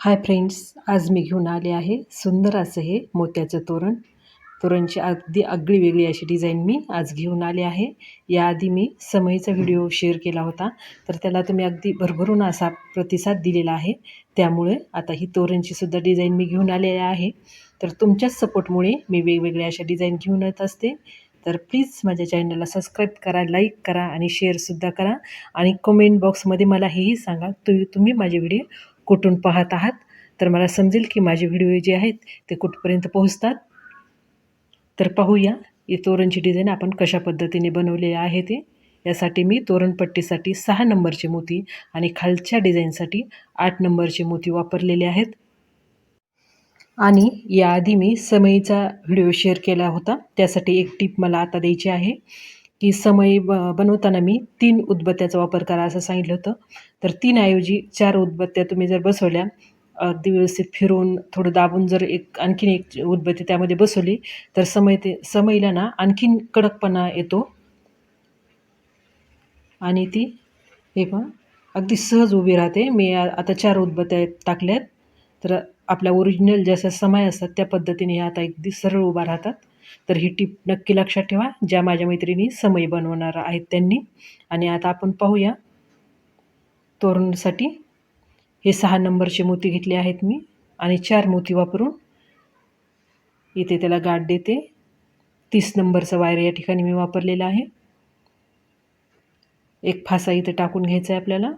Hi friends, आज मी घेऊन आले आहे सुंदर असं हे मोत्याचं तोरण. तोरणची अगदी आगळी वेगळी अशी डिझाईन मी आज घेऊन आले आहे. याआधी मी समईचा व्हिडिओ शेअर केला होता, तर त्याला तुम्ही अगदी भरभरून असा प्रतिसाद दिलेला आहे. त्यामुळे आता ही तोरणची सुद्धा डिझाईन मी घेऊन आलेली आहे. तर तुमच्याच सपोर्टमुळे मी वेगवेगळ्या अशा डिझाईन घेऊन येत असते. तर प्लीज माझ्या चॅनलला सबस्क्राईब करा, लाईक करा आणि शेअरसुद्धा करा. आणि कमेंट बॉक्समध्ये मला हेही सांगा तुम्ही माझे व्हिडिओ कुठून पाहत आहात, तर मला समजेल की माझे व्हिडिओ जे आहेत ते कुठपर्यंत पोहोचतात. तर पाहूया ही तोरणची डिझाईन आपण कशा पद्धतीने बनवलेली आहे ते. यासाठी मी तोरणपट्टीसाठी 6 नंबरचे मोती आणि खालच्या डिझाईनसाठी 8 नंबरचे मोती वापरलेले आहेत. आणि याआधी मी समईचा व्हिडिओ शेअर केला होता. त्यासाठी एक टिप मला आता द्यायची आहे, की समई बनवताना मी 3 उदबत्त्याचा वापर करा असं सांगितलं होतं. तर 3 ऐवजी 4 उदबत्त्या तुम्ही जर बसवल्या, अगदी व्यवस्थित फिरवून थोडं दाबून जर आणखीन एक उदबत्ती त्यामध्ये बसवली, तर समईला ना आणखीन कडकपणा येतो आणि ती हे पहा अगदी सहज उभी राहते. मी आता 4 उदबत्त्या टाकल्यात. तर आपल्या ओरिजिनल जशा समय असतात त्या पद्धतीने ह्या आता अगदी सरळ उभा राहतात. तर ही टिप नक्की लक्षात ठेवा, ज्या माझ्या मैत्रिणी समई बनवणार आहेत त्यांनी. आणि आता आपण पाहूया तोरणसाठी हे 6 नंबरचे मोती घेतले आहेत मी आणि 4 मोती वापरून इथे त्याला गाठ देते. 30 नंबरचा वायर या ठिकाणी मी वापरलेला आहे. एक फासा इथे टाकून घ्यायचा आहे आपल्याला.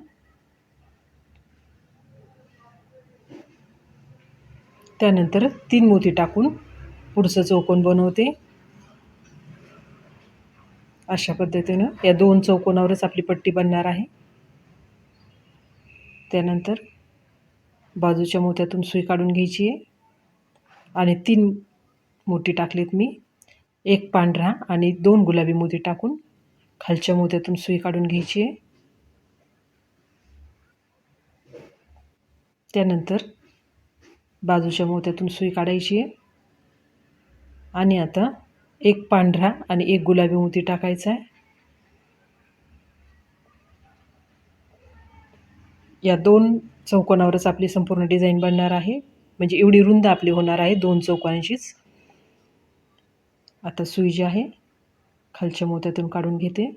त्यानंतर 3 मोती टाकून पुढचं चौकोन बनवते. अशा पद्धतीनं या 2 चौकोनावरच आपली पट्टी बनणार आहे. त्यानंतर बाजूच्या मोत्यातून सुई काढून घ्यायची आहे आणि 3 मोती टाकलेत मी. एक पांढरा आणि 2 गुलाबी मोती टाकून खालच्या मोत्यातून सुई काढून घ्यायची आहे. त्यानंतर बाजूच्या मोत्यातून सुई काढायची आहे आणि आता एक पांढरा आणि एक गुलाबी मोती टाकायचा आहे. या 2 चौकोनावरच आपली संपूर्ण डिझाईन बनणार आहे. म्हणजे एवढी रुंद आपली होणार आहे 2 चौकोनांचीच. आता सुई जी आहे खालच्या मोत्यातून काढून घेते.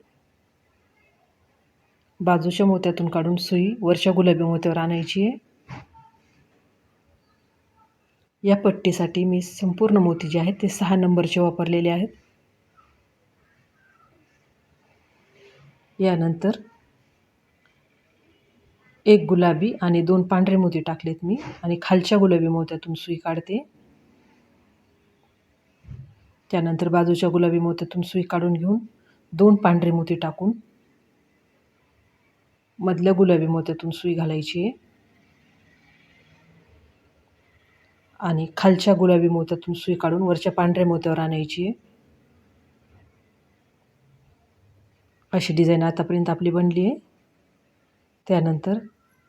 बाजूच्या मोत्यातून काढून सुई वरच्या गुलाबी मोत्यावर आणायची आहे. या पट्टीसाठी मी संपूर्ण मोती जे आहेत ते 6 नंबरचे वापरलेले आहेत. यानंतर एक गुलाबी आणि 2 पांढरे मोती टाकलेत मी आणि खालच्या गुलाबी मोत्यातून सुई काढते. त्यानंतर बाजूच्या गुलाबी मोत्यातून सुई काढून घेऊन 2 पांढरे मोती टाकून मधल्या गुलाबी मोत्यातून सुई घालायची आहे आणि खालच्या गुलाबी मोत्यातून सुई काढून वरच्या पांढऱ्या मोत्यावर आणायची आहे. अशी डिझाईन आतापर्यंत आपली बनली आहे. त्यानंतर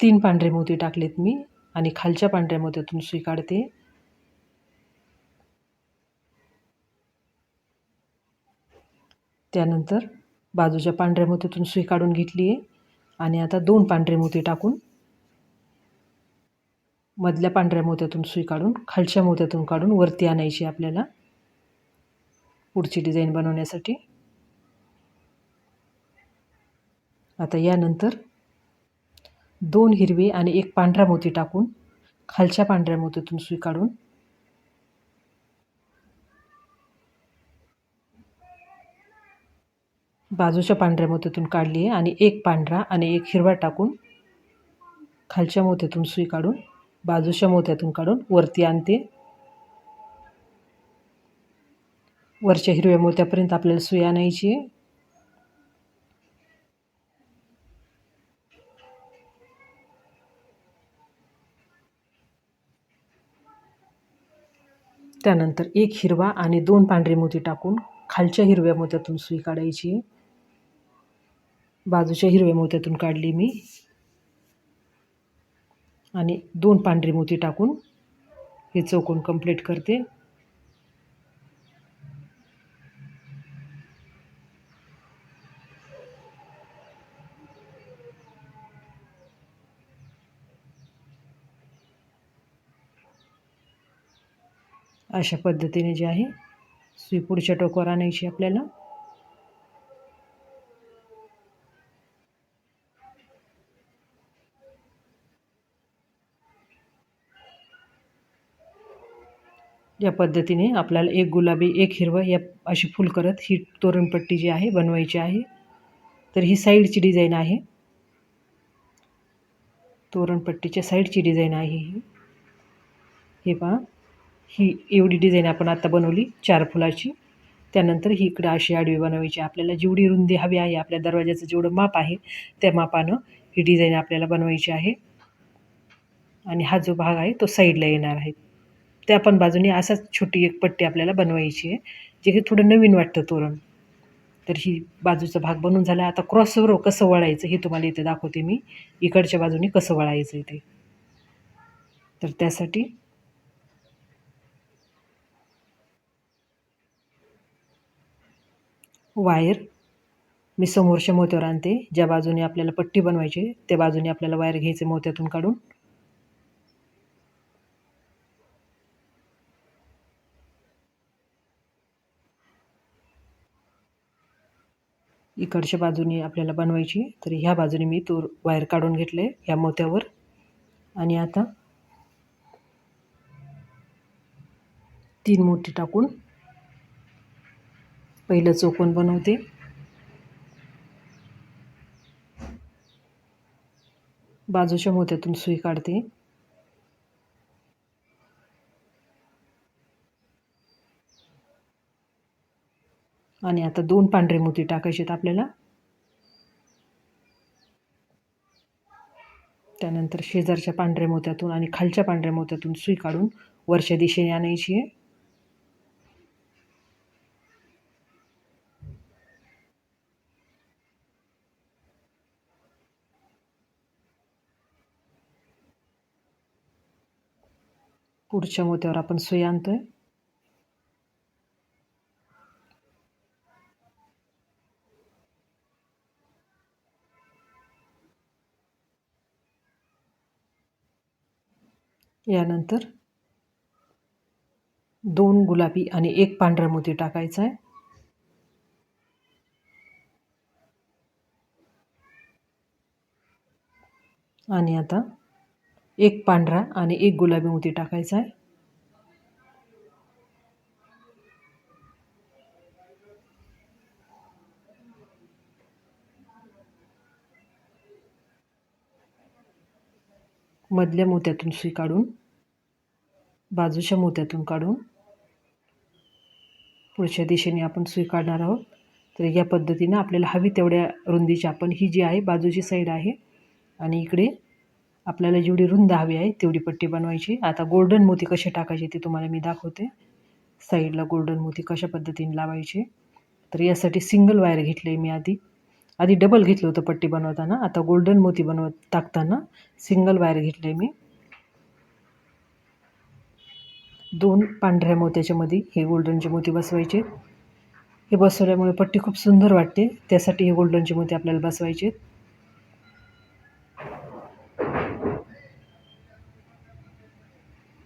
3 पांढरे मोती टाकलेत मी आणि खालच्या पांढऱ्या मोत्यातून सुई काढते. त्यानंतर बाजूच्या पांढऱ्या मोत्यातून सुई काढून घेतली आहे आणि आता 2 पांढरे मोती टाकून मधल्या पांढऱ्या मोत्यातून सुई काढून खालच्या मोत्यातून काढून वरती आणायची आपल्याला पुढची डिझाईन बनवण्यासाठी. आता यानंतर 2 हिरवे आणि 1 पांढरा मोती टाकून खालच्या पांढऱ्या मोत्यातून सुई काढून बाजूच्या पांढऱ्या मोत्यातून काढली आहे आणि 1 पांढरा आणि 1 हिरवा टाकून खालच्या मोत्यातून सुई काढून बाजूच्या मोत्यातून काढून वरती आणते. वरच्या हिरव्या मोत्यापर्यंत आपल्याला सुई आणायची आहे. त्यानंतर 1 हिरवा आणि 2 पांढरे मोती टाकून खालच्या हिरव्या मोत्यातून सुई काढायची आहे. बाजूच्या हिरव्या मोत्यातून काढली मी आणि 2 पांढरे मोती टाकून हे चौकोन कंप्लीट करते. अशा पद्धतीने जे आहे सुई पुढच्या टोकावर आणायची आपल्याला. या पद्धतीने आपल्याला एक गुलाबी एक हिरवं या अशी फुल करत ही तोरणपट्टी जी आहे बनवायची आहे. तर ही साईडची डिझाईन आहे, तोरणपट्टीच्या साईडची डिझाईन आहे ही. हे पहा, ही एवढी डिझाईन आपण आता बनवली 4 फुलाची. त्यानंतर ही इकडं अशी आडवी बनवायची. आपल्याला जेवढी रुंदी हवी आहे, आपल्या दरवाजाचं जेवढं माप आहे त्या मापानं ही डिझाईन आपल्याला बनवायची आहे. आणि हा जो भाग आहे तो साईडला येणार आहे. त्या पण बाजूने असाच छोटी एक पट्टी आपल्याला बनवायची आहे, जे की थोडं नवीन वाटतं तोरण. तर ही बाजूचा भाग बनवून झाला. आता क्रॉसवर कसं वळायचं हे तुम्हाला इथे दाखवते मी. इकडच्या बाजूने कसं वळायचं इथे. तर त्यासाठी वायर मी समोरच्या मोत्यावर आणते. ज्या बाजूने आपल्याला पट्टी बनवायची त्या बाजूने आपल्याला वायर घ्यायचे मोत्यातून काढून. इकडच्या बाजूने आपल्याला बनवायची. तर ह्या बाजूने मी तो वायर काढून घेतले ह्या मोत्यावर. आणि आता 3 मोती टाकून पहिलं चौकोन बनवते. बाजूच्या मोत्यातून सुई काढते. आणि आता 2 पांढरे मोती टाकायचे आहेत आपल्याला. त्यानंतर शेजारच्या पांढऱ्या मोत्यातून आणि खालच्या पांढऱ्या मोत्यातून सुई काढून वरच्या दिशेने आणायची आहे. पुढच्या मोत्यावर आपण सुई आणतोय. यानंतर 2 गुलाबी आणि 1 पांढरा मोती टाकायचा आहे. आणि आता 1 पांढरा आणि 1 गुलाबी मोती टाकायचा आहे. मधल्या मोत्यातून सुई काढून बाजूच्या मोत्यातून काढून पुढच्या दिशेने आपण सुई काढणार आहोत. तर या पद्धतीनं आपल्याला हवी तेवढ्या रुंदीची आपण ही जी आहे बाजूची साईड आहे आणि इकडे आपल्याला जेवढी रुंद हवी आहे तेवढी पट्टी बनवायची. आता गोल्डन मोती कसे टाकायचे ते तुम्हाला मी दाखवते. साईडला गोल्डन मोती कशा पद्धतीने लावायचे. तर यासाठी सिंगल वायर घेतले मी आधी डबल घेतलं होतं पट्टी बनवताना. आता गोल्डन मोती टाकताना सिंगल वायर घेतले मी. 2 पांढऱ्या मोत्याच्या मध्ये हे गोल्डनचे मोती बसवायचे. हे बसवल्यामुळे पट्टी खूप सुंदर वाटते. त्यासाठी हे गोल्डनचे मोती आपल्याला बसवायचे.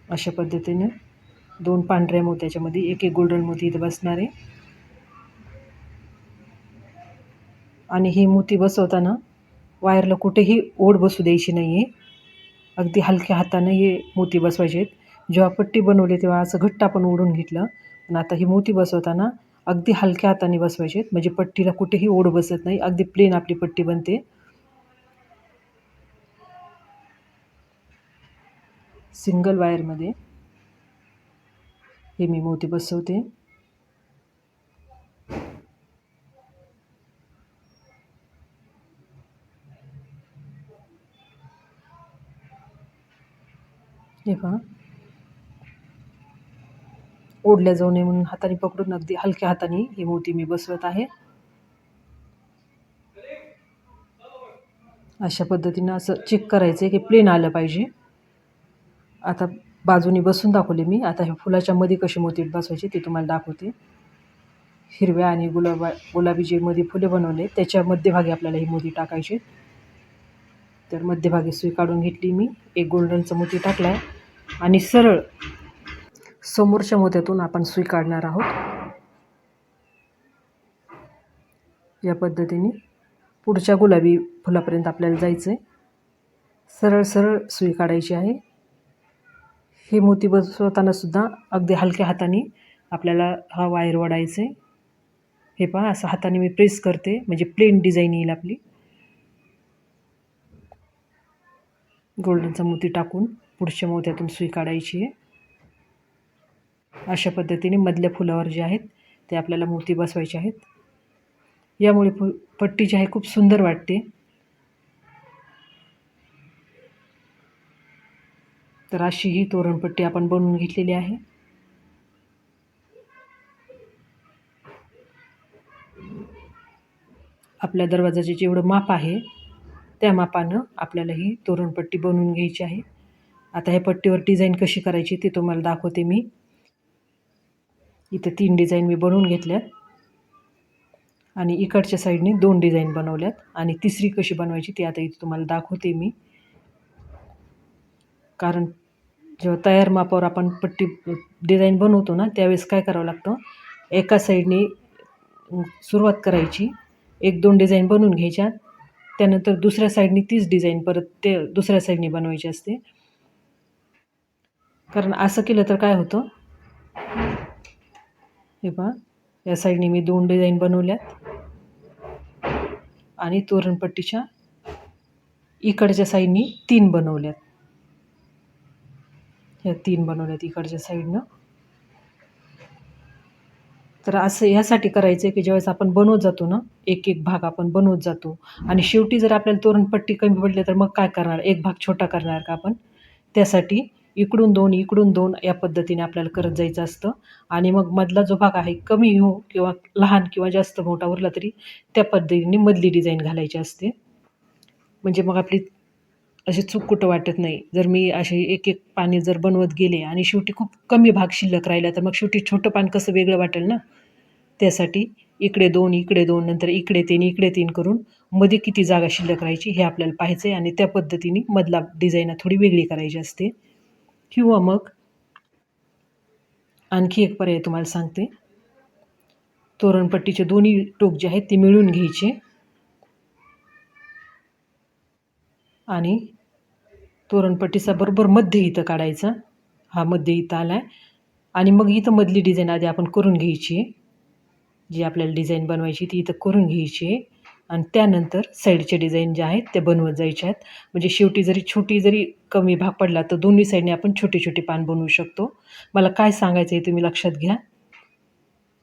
अशा पद्धतीने 2 पांढऱ्या मोत्याच्या मध्ये एक गोल्डन मोती इथे बसणार आहे. आणि ही मोती बसवताना वायरला कुठेही ओढ बसू द्यायची नाही आहे. अगदी हलक्या हाताने हे मोती बसवायचे आहेत. जेव्हा पट्टी बनवली तेव्हा असं घट्ट आपण ओढून घेतलं. पण आता ही मोती बसवताना अगदी हलक्या हाताने बसवायचे आहेत, म्हणजे पट्टीला कुठेही ओढ बसत नाही. अगदी प्लेन आपली पट्टी बनते. सिंगल वायरमध्ये हे मी मोती बसवते. हे पहा, ओढल्या जाऊ नये म्हणून हाताने पकडून अगदी हलक्या हाताने ही मोती मी बसवत आहे. अशा पद्धतीनं असं चेक करायचं आहे की प्लेन आलं पाहिजे. आता बाजूने बसून दाखवले मी. आता हे फुलाच्या मध्ये कशी मोती बसवायची ते तुम्हाला दाखवते. हिरव्या आणि गुलाबी जे मध्ये फुले बनवले त्याच्या मध्यभागी आपल्याला ही मोती टाकायची. तर मध्यभागी सुई काढून घेतली मी. एक गोल्डनचा मोती टाकला आहे आणि सरळ समोरच्या मोत्यातून आपण सुई काढणार आहोत. या पद्धतीने पुढच्या गुलाबी फुलापर्यंत आपल्याला जायचं आहे. सरळ सरळ सुई काढायची आहे. हे मोती बसवताना सुद्धा अगदी हलक्या हाताने आपल्याला हा वायर ओढायचा आहे. हे पहा, असं हाताने मी प्रेस करते म्हणजे प्लेन डिझाईन येईल आपली. गोल्डनचा मोती टाकून पुढच्या मोत्यातून सुई काढायची आहे. अशा पद्धतीने मधल्या फुलावर जे आहेत ते आपल्याला मोती बसवायचे आहेत. यामुळे पट्टी जी आहे खूप सुंदर वाटते. तर अशी ही तोरणपट्टी आपण बनवून घेतलेली आहे. आपल्या दरवाजाचे जेवढं माप आहे त्या मापानं आपल्याला ही तोरणपट्टी बनवून घ्यायची आहे. आता ह्या पट्टीवर डिझाईन कशी करायची ते तुम्हाला दाखवते मी. इथं 3 डिझाईन मी बनवून घेतल्यात आणि इकडच्या साईडने 2 डिझाईन बनवल्यात आणि तिसरी कशी बनवायची ती आता इथे तुम्हाला दाखवते मी. कारण जेव्हा तयार मापावर आपण पट्टी डिझाईन बनवतो ना, त्यावेळेस काय करावं लागतं, एका साईडने सुरुवात करायची, 1-2 डिझाईन बनवून घ्यायच्या, त्यानंतर दुसऱ्या साईडने तीच डिझाईन परत ते दुसऱ्या साईडने बनवायची असते. कारण असं केलं तर काय होतं, हे पहा, या साईडने मी 2 डिझाईन बनवल्यात आणि तोरणपट्टीच्या इकडच्या साईडने 3 बनवल्यात. ह्या 3 बनवल्यात इकडच्या साईडनं. तर असं ह्यासाठी करायचं आहे की ज्यावेळेस आपण बनवत जातो ना, एक एक भाग आपण बनवत जातो आणि शेवटी जर आपल्याला तोरणपट्टी कमी पडली तर मग काय करणार, एक भाग छोटा करणार का आपण? त्यासाठी इकडून 2 इकडून 2 या पद्धतीने आपल्याला करत जायचं असतं आणि मग मधला जो भाग आहे कमी हो किंवा लहान किंवा जास्त मोठा उरला तरी त्या पद्धतीने मधली डिझाईन घालायची असते. म्हणजे मग आपली अशी चूक कुठं वाटत नाही. जर मी असे एक एक पाने जर बनवत गेले आणि शेवटी खूप कमी भाग शिल्लक राहिला तर मग शेवटी छोटं पान कसं वेगळं वाटेल ना. त्यासाठी इकडे 2 इकडे 2 नंतर इकडे 3 इकडे 3 करून मध्ये किती जागा शिल्लक राहायची हे आपल्याला पाहायचं आहे आणि त्या पद्धतीने मधला डिझाईन थोडी वेगळी करायची असते. किंवा मग आणखी एक पर्याय तुम्हाला सांगते. तोरणपट्टीचे दोन्ही टोक जे आहेत ते मिळून घ्यायचे आणि तोरणपट्टीचा बरोबर मध्य इथं काढायचा. हा मध्य इथं आला आहे आणि मग इथं मधली डिझाईन आधी आपण करून घ्यायची आहे. जी आपल्याला डिझाईन बनवायची ती इथं करून घ्यायची आहे आणि त्यानंतर साईडचे डिझाईन ज्या आहेत त्या बनवत जायच्या आहेत. म्हणजे शेवटी जरी छोटी जरी कमी भाग पडला तर दोन्ही साईडने आपण छोटे छोटे पान बनवू शकतो. मला काय सांगायचं आहे तुम्ही लक्षात घ्या.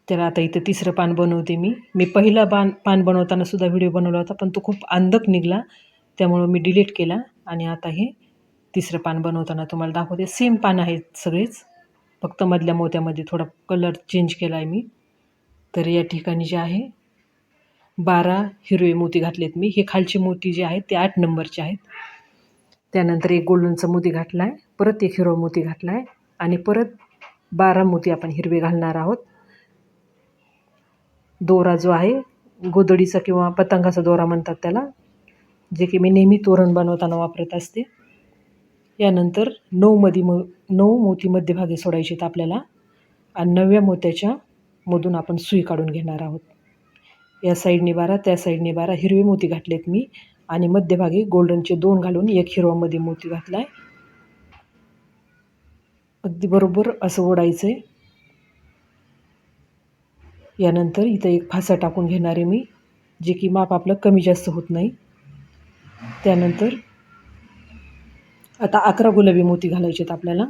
तर आता इथं तिसरं पान बनवते मी. मी पहिला पान बनवताना सुद्धा व्हिडिओ बनवला होता पण तो खूप अंधक निघाला, त्यामुळं मी डिलीट केला आणि आता हे तिसरं पान बनवताना तुम्हाला दाखवते. सेम पान आहेत सगळेच, फक्त मधल्या मोत्यामध्ये थोडा कलर चेंज केला आहे मी. तर या ठिकाणी जे आहे 12 हिरवे मोती घातलेत मी. हे खालचे मोती जे आहेत ते 8 नंबरचे आहेत. त्यानंतर एक गोल्डनचा मोती घातला आहे, परत एक हिरवा मोती घातला आहे आणि परत 12 मोती आपण हिरवे घालणार आहोत. दोरा जो आहे गोधडीचा किंवा पतंगाचा दोरा म्हणतात त्याला, जे की मी नेहमी तोरण बनवताना वापरत असते. यानंतर 9 मोती मध्यभागी सोडायचे आहेत आपल्याला आणि 9व्या मोत्याच्या मधून आपण सुई काढून घेणार आहोत. या साईडने 12 त्या साईडने 12 हिरवे मोती घातलेत मी आणि मध्यभागी गोल्डनचे 2 घालून एक हिरवामध्ये मोती घातला आहे. अगदी बरोबर असं ओढायचं आहे. यानंतर इथं एक फासा टाकून घेणार आहे मी, जे की माप आपलं कमी जास्त होत नाही. त्यानंतर आता 11 गुलाबी मोती घालायचे आहेत आपल्याला.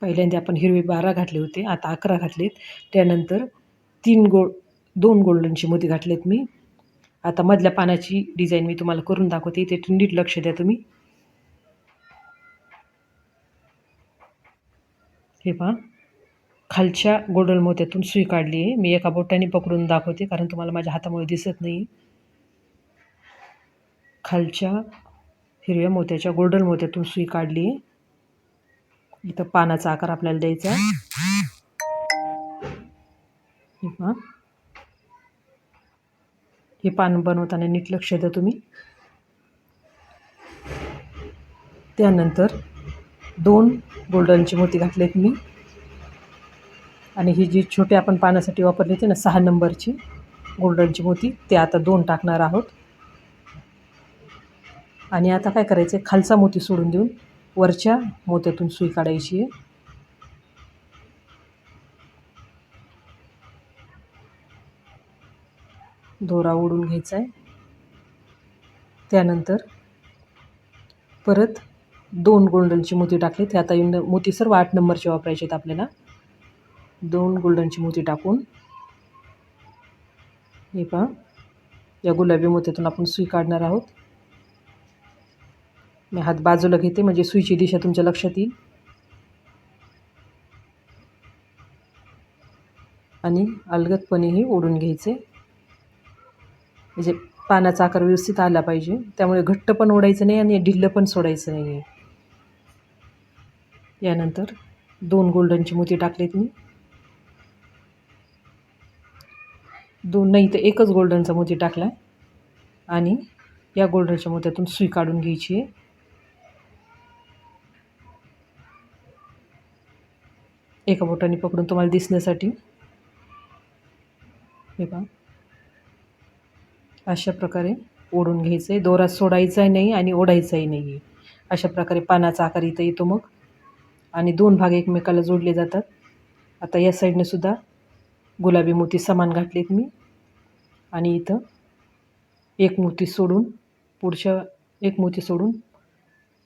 पहिल्यांदा आपण हिरवे 12 घातले होते, आता 11 घातलेत. त्यानंतर 2 गोल्डनचे मोती घातलेत मी. आता मधल्या पानाची डिझाईन मी तुम्हाला करून दाखवते, ते नीट लक्ष द्या तुम्ही. हे पहा, खालच्या गोल्डन मोत्यातून सुई काढली आहे. मी एका बोटाने पकडून दाखवते कारण तुम्हाला माझ्या हातामुळे दिसत नाही. खालच्या हिरव्या मोत्याच्या गोल्डन मोत्यातून सुई काढली आहे. इथं पानाचा आकार आपल्याला द्यायचा. हे पहा, हे पान बनवताना नीट लक्ष द्या तुम्ही. त्यानंतर 2 गोल्डनचे मोती घातलेत मी. आणि ही जी छोटे आपण पानासाठी वापरले होते ना 6 नंबरची गोल्डनची मोती, ते आता 2 टाकणार आहोत. आणि आता काय करायचं आहे, खालचा मोती सोडून देऊन वरच्या मोत्यातून सुई काढायची आहे. दोरा ओढून घ्यायचा आहे. त्यानंतर परत 2 गोल्डनची मोती टाकले. ते आता मोती सर्व 8 नंबरचे वापरायचे आहेत आपल्याला. 2 गोल्डनची मोती टाकून हे पहा, या गुलाबी मोत्यातून आपण सुई काढणार आहोत. मी हात बाजूला घेते म्हणजे सुईची दिशा तुमच्या लक्षात येईल. आणि अलगदपणेही ओढून घ्यायचे, म्हणजे पानाचा आकार व्यवस्थित आला पाहिजे. त्यामुळे घट्ट पण ओढायचं नाही आणि ढिल्लं पण सोडायचं नाही आहे. यानंतर 2 गोल्डनची मोती टाकलेत मी. 2 नाही तर एकच गोल्डनचा मोती टाकला आहे. आणि या गोल्डनच्या मोत्यातून सुई काढून घ्यायची आहे. एका बोटाने पकडून तुम्हाला दिसण्यासाठी. हे पहा, अशा प्रकारे ओढून घ्यायचं आहे. दोरा सोडायचाही नाही आणि ओढायचाही नाही आहे. अशा प्रकारे पानाचा आकार इथं येतो मग. आणि 2 भाग एकमेकाला जोडले जातात. आता या साईडने सुद्धा गुलाबी मोती समान घातलेत मी. आणि इथं एक मोती सोडून एक मोती सोडून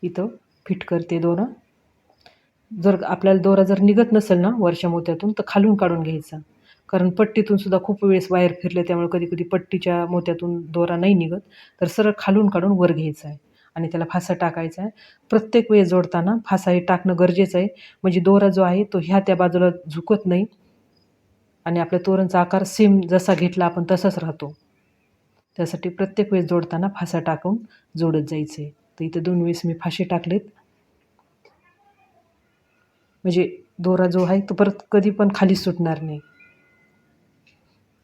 इथं फिट करते दोरा. जर आपल्याला दोरा जर निघत नसेल ना वरच्या मोत्यातून, तर खालून काढून घ्यायचा. कारण पट्टीतून सुद्धा खूप वेळेस वायर फिरले, त्यामुळे कधी कधी पट्टीच्या मोत्यातून दोरा नाही निघत. तर सरळ खालून काढून वर घ्यायचा आहे आणि त्याला फासा टाकायचा आहे. प्रत्येक वेळेस जोडताना फासा हे टाकणं गरजेचं आहे, म्हणजे दोरा जो आहे तो ह्या त्या बाजूला झुकत नाही आणि आपल्या तोरणचा आकार सेम जसा घेतला आपण तसाच राहतो. त्यासाठी प्रत्येक वेळेस जोडताना फासा टाकून जोडत जायचं आहे. तर इथे 2 वेळेस मी फासे टाकलेत, म्हणजे दोरा जो आहे तो परत कधी पण खाली सुटणार नाही.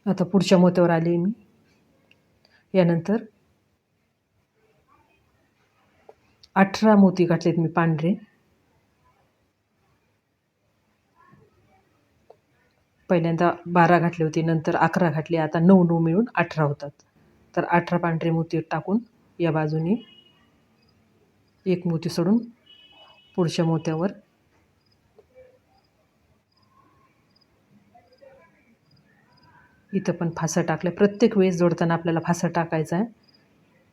आता पुढच्या मोत्यावर आले मी. यानंतर 18 मोती घातलेत मी पांढरे. पहिल्यांदा 12 घातले होते, नंतर 11 घातले, आता 9 मिळून 18 होतात. तर 18 पांढरे मोती टाकून या बाजूने एक मोती सोडून पुढच्या मोत्यावर इथं पण फासा टाकला. प्रत्येक वेळेस जोडताना आपल्याला फासा टाकायचा आहे.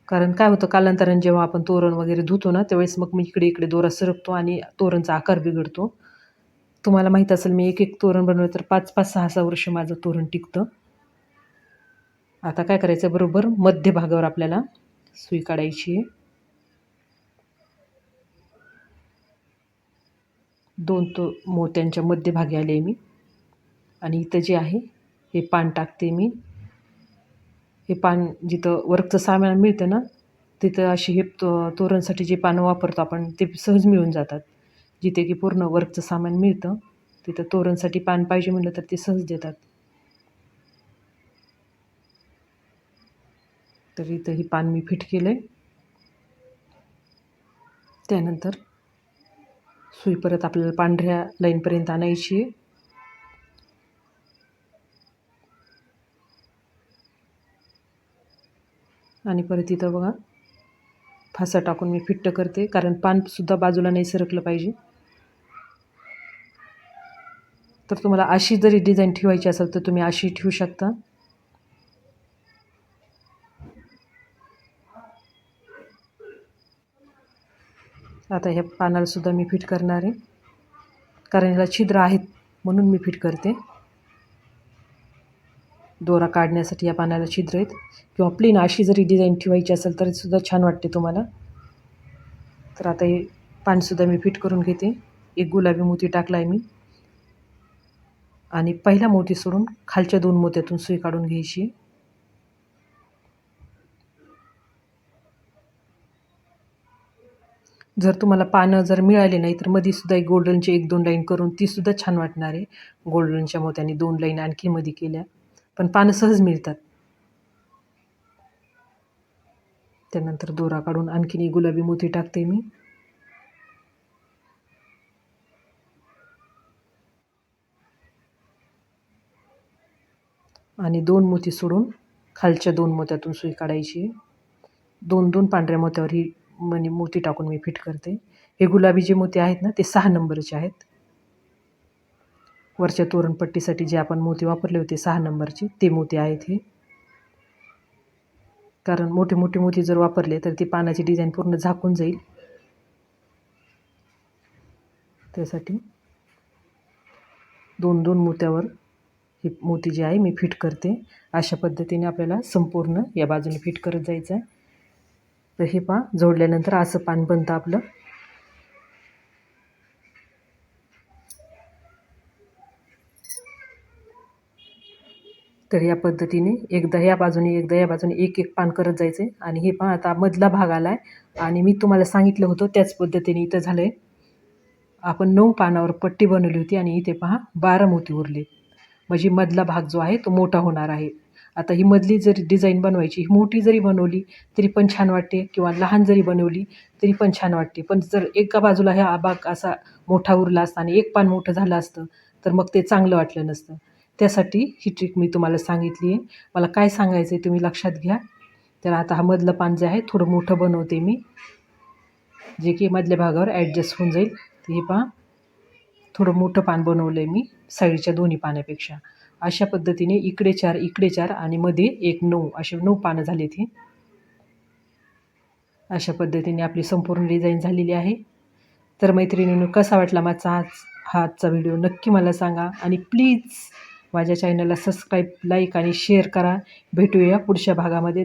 कारण काय होतं, कालांतराने जेव्हा आपण तोरण वगैरे धुतो ना, त्यावेळेस मग मी इकडे इकडे दोरा सरकतो आणि तोरणचा आकार बिघडतो. तुम्हाला माहीत असेल, मी एक तोरण बनवलं तर 5-5, 6-6 वर्ष माझं तोरण टिकतं. आता काय करायचं, बरोबर मध्य भागावर आपल्याला सुई काढायची आहे. 2 मोत्यांच्या मध्यभागी आले मी. आणि इथं जे आहे हे पान टाकते मी. हे पान जिथं वर्कचं सामान मिळतं ना, तिथं अशी हे तोरणसाठी जे पानं वापरतो आपण ते सहज मिळून जातात. जिथे की पूर्ण वर्कचं सामान मिळतं तिथं तोरणसाठी पान पाहिजे म्हटलं तर ते सहज देतात. तर इथं ही पान मी फिट केलं आहे. त्यानंतर सुई परत आपल्याला पांढऱ्या लाईनपर्यंत आणायची आहे. आणि परत इथं बघा फासा टाकून मी फिट्ट करते, कारण पानसुद्धा बाजूला नाही सरकलं पाहिजे. तर तुम्हाला अशी जरी डिझाईन ठेवायची असेल तर तुम्ही अशी ठेवू शकता. आता ह्या पानालासुद्धा मी फिट करणार आहे, कारण ह्याला छिद्र आहेत म्हणून मी फिट करते. दोरा काढण्यासाठी या पानाला छिद्र आहेत. किंवा प्लेन अशी जरी डिझाईन ठेवायची असेल तरीसुद्धा छान वाटते तुम्हाला. तर आता हे पानसुद्धा मी फिट करून घेते. एक गुलाबी मोती टाकला आहे मी. आणि पहिला मोती सोडून खालच्या 2 मोत्यातून सुई काढून घ्यायची. जर तुम्हाला पानं जर मिळाली नाही तर मध्येसुद्धा एक गोल्डनची 1-2 लाईन करून तीसुद्धा छान वाटणार आहे. गोल्डनच्या मोत्याने 2 लाईन आणखी मध्ये केल्या, पण पानं सहज मिळतात. त्यानंतर दोरा काढून आणखीन एक गुलाबी मोती टाकते मी. आणि 2 मोती सोडून खालच्या 2 मोत्यातून सुई काढायची. 2 पांढऱ्या मोत्यावर ही मोती टाकून मी फिट करते. हे गुलाबी जे मोती आहेत ना ते 6 नंबरचे आहेत. वरच्या तोरणपट्टीसाठी जे आपण मोती वापरले होते 6 नंबरचे ते मोती आहेत हे. कारण मोठे मोठे मोती जर वापरले तर ती पानाची डिझाईन पूर्ण झाकून जाईल. त्यासाठी 2 मोत्यावर हे मोती जे आहे मी फिट करते. अशा पद्धतीने आपल्याला संपूर्ण या बाजूने फिट करत जायचं आहे. तर हे पहा जोडल्यानंतर असं पान बनतं आपलं. तर या पद्धतीने एकदा या बाजूने एकदा या बाजूने एक एक पान करत जायचं आहे. आणि हे पहा आता मधला भाग आला आहे आणि मी तुम्हाला सांगितलं होतं त्याच पद्धतीने इथं झालं आहे. आपण 9 पानावर पट्टी बनवली होती आणि इथे पहा 12 मोती उरले. म्हणजे मधला भाग जो आहे तो मोठा होणार आहे. आता ही मधली जरी डिझाईन बनवायची, ही मोठी जरी बनवली तरी पण छान वाटते किंवा लहान जरी बनवली तरी पण छान वाटते. पण जर एका बाजूला हा भाग असा मोठा उरला असता आणि एक पान मोठं झालं असतं तर मग ते चांगलं वाटलं नसतं. त्यासाठी ही ट्रिक मी तुम्हाला सांगितली आहे. मला काय सांगायचं आहे तुम्ही लक्षात घ्या. तर आता हा मधलं पान जे आहे थोडं मोठं बनवते मी, जे की मधल्या भागावर ॲडजस्ट होऊन जाईल. तर हे पहा थोडं मोठं पान बनवलं आहे मी साईडच्या दोन्ही पानापेक्षा. अशा पद्धतीने इकडे 4 इकडे 4 आणि मध्ये एक 9 असे 9 पानं झालीत ही. अशा पद्धतीने आपली संपूर्ण डिझाईन झालेली आहे. तर मैत्रिणींनो कसा वाटला माझा आजचा व्हिडिओ नक्की मला सांगा आणि प्लीज माझ्या चॅनलला सबस्क्राईब, लाईक आणि शेअर करा. भेटूया पुढच्या भागामध्ये.